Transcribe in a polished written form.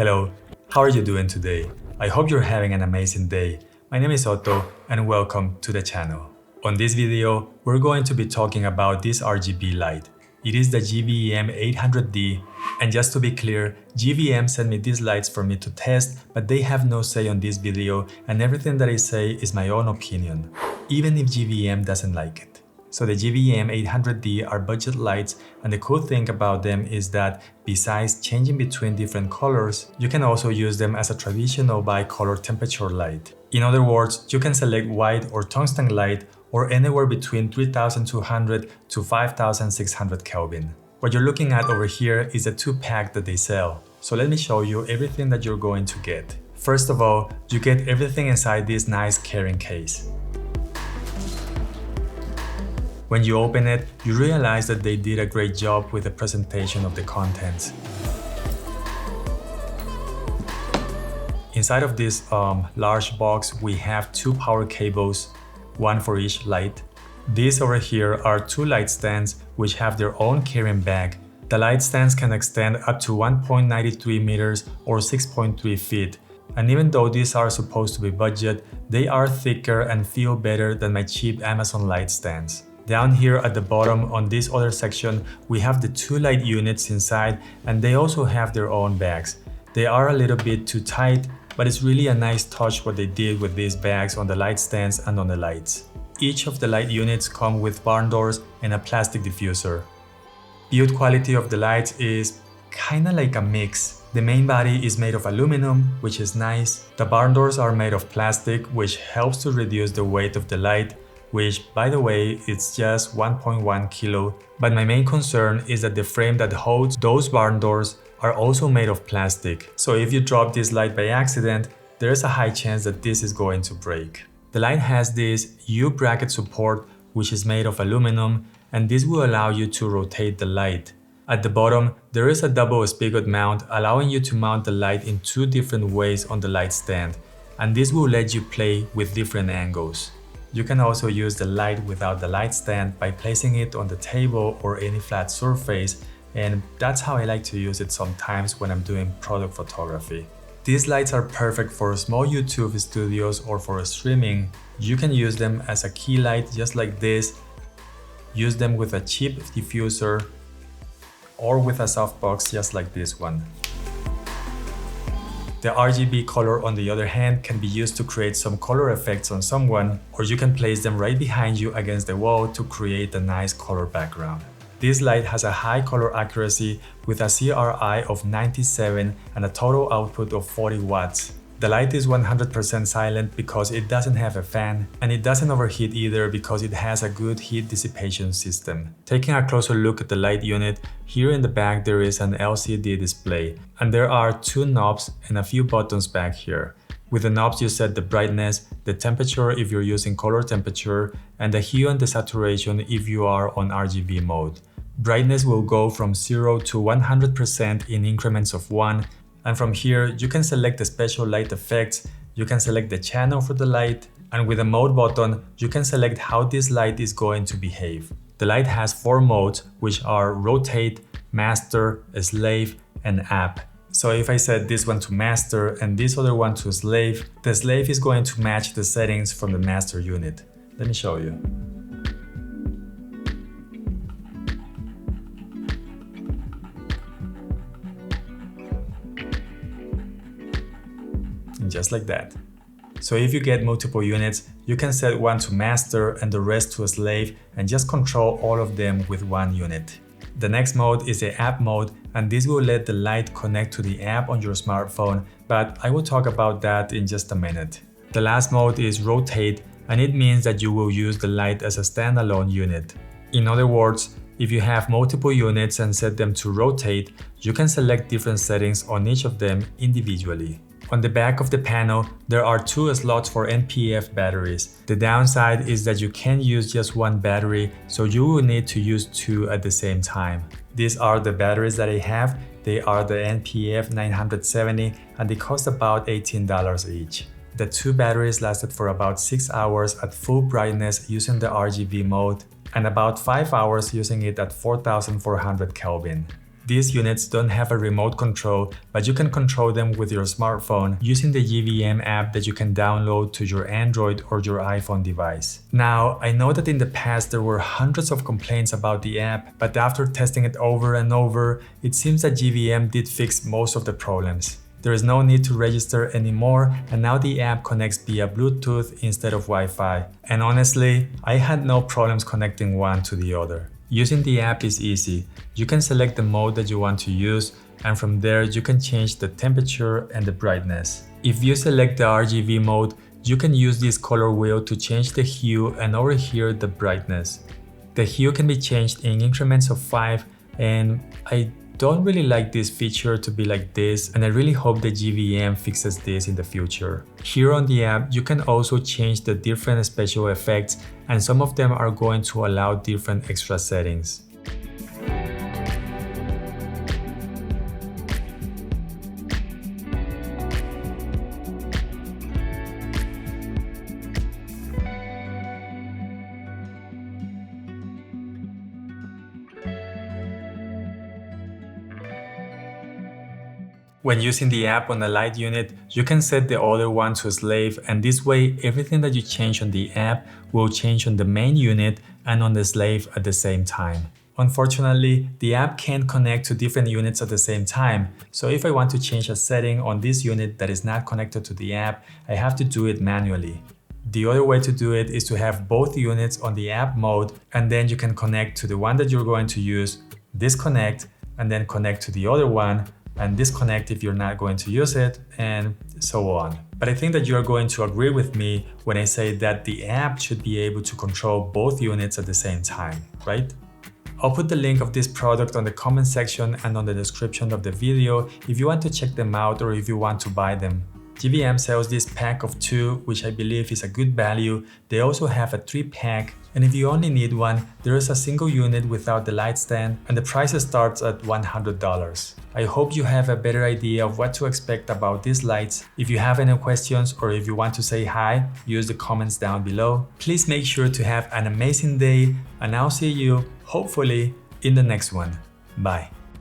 Hello, how are you doing today? I hope you're having an amazing day. My name is Otto and welcome to the channel. On this video, we're going to be talking about this RGB light. It is the GVM 800D, and just to be clear, GVM sent me these lights for me to test, but they have no say on this video and everything that I say is my own opinion, even if GVM doesn't like it. So the GVM 800D are budget lights, and the cool thing about them is that besides changing between different colors, you can also use them as a traditional bi-color temperature light. In other words, you can select white or tungsten light or anywhere between 3200 to 5600 Kelvin. What you're looking at over here is a 2-pack that they sell. So let me show you everything that you're going to get. First of all, you get everything inside this nice carrying case. When you open it, you realize that they did a great job with the presentation of the contents. Inside of this large box, we have 2 power cables, one for each light. These over here are 2 light stands which have their own carrying bag. The light stands can extend up to 1.93 meters or 6.3 feet. And even though these are supposed to be budget, they are thicker and feel better than my cheap Amazon light stands. Down here at the bottom on this other section, we have the 2 light units inside, and they also have their own bags. They are a little bit too tight, but it's really a nice touch what they did with these bags on the light stands and on the lights. Each of the light units come with barn doors and a plastic diffuser. Build quality of the lights is kinda like a mix. The main body is made of aluminum, which is nice. The barn doors are made of plastic, which helps to reduce the weight of the light, which, by the way, it's just 1.1 kilo. But my main concern is that the frame that holds those barn doors are also made of plastic. So if you drop this light by accident, there is a high chance that this is going to break. The light has this U-bracket support, which is made of aluminum, and this will allow you to rotate the light. At the bottom, there is a double spigot mount, allowing you to mount the light in 2 different ways on the light stand, and this will let you play with different angles. You can also use the light without the light stand by placing it on the table or any flat surface, and that's how I like to use it sometimes when I'm doing product photography. These lights are perfect for small YouTube studios or for streaming. You can use them as a key light just like this, use them with a cheap diffuser, or with a softbox just like this one. The RGB color, on the other hand, can be used to create some color effects on someone, or you can place them right behind you against the wall to create a nice color background. This light has a high color accuracy with a CRI of 97 and a total output of 40 watts. The light is 100% silent because it doesn't have a fan, and it doesn't overheat either because it has a good heat dissipation system. Taking a closer look at the light unit, here in the back there is an LCD display, and there are 2 knobs and a few buttons back here. With the knobs you set the brightness, the temperature if you're using color temperature, and the hue and the saturation if you are on RGB mode. Brightness will go from 0 to 100% in increments of 1, and from here you can select the special light effects, you can select the channel for the light, and with the mode button you can select how this light is going to behave. The light has 4 modes, which are rotate, master, slave, and app. So if I set this one to master and this other one to slave, the slave is going to match the settings from the master unit. Let me show you. Just like that. So if you get multiple units, you can set one to master and the rest to a slave and just control all of them with one unit. The next mode is the app mode, and this will let the light connect to the app on your smartphone, but I will talk about that in just a minute. The last mode is rotate, and it means that you will use the light as a standalone unit. In other words, if you have multiple units and set them to rotate, you can select different settings on each of them individually. On the back of the panel, there are 2 slots for NPF batteries. The downside is that you can use just one battery, so you will need to use 2 at the same time. These are the batteries that I have. They are the NPF 970 and they cost about $18 each. The 2 batteries lasted for about 6 hours at full brightness using the RGB mode, and about 5 hours using it at 4400 Kelvin. These units don't have a remote control, but you can control them with your smartphone using the GVM app that you can download to your Android or your iPhone device. Now, I know that in the past there were hundreds of complaints about the app, but after testing it over and over, it seems that GVM did fix most of the problems. There is no need to register anymore, and now the app connects via Bluetooth instead of Wi-Fi. And honestly, I had no problems connecting one to the other. Using the app is easy. You can select the mode that you want to use, and from there you can change the temperature and the brightness. If you select the RGB mode, you can use this color wheel to change the hue and over here the brightness. The hue can be changed in increments of 5, and I don't really like this feature to be like this, and I really hope that GVM fixes this in the future. Here on the app, you can also change the different special effects, and some of them are going to allow different extra settings. When using the app on the light unit, you can set the other one to slave, and this way everything that you change on the app will change on the main unit and on the slave at the same time. Unfortunately, the app can't connect to different units at the same time, so if I want to change a setting on this unit that is not connected to the app, I have to do it manually. The other way to do it is to have both units on the app mode, and then you can connect to the one that you're going to use, disconnect, and then connect to the other one, and disconnect if you're not going to use it, and so on. But I think that you are going to agree with me when I say that the app should be able to control both units at the same time, right? I'll put the link of this product on the comment section and on the description of the video if you want to check them out or if you want to buy them. GVM sells this pack of 2, which I believe is a good value. They also have a 3-pack, and if you only need one, there is a single unit without the light stand, and the price starts at $100. I hope you have a better idea of what to expect about these lights. If you have any questions or if you want to say hi, use the comments down below. Please make sure to have an amazing day, and I'll see you, hopefully, in the next one. Bye.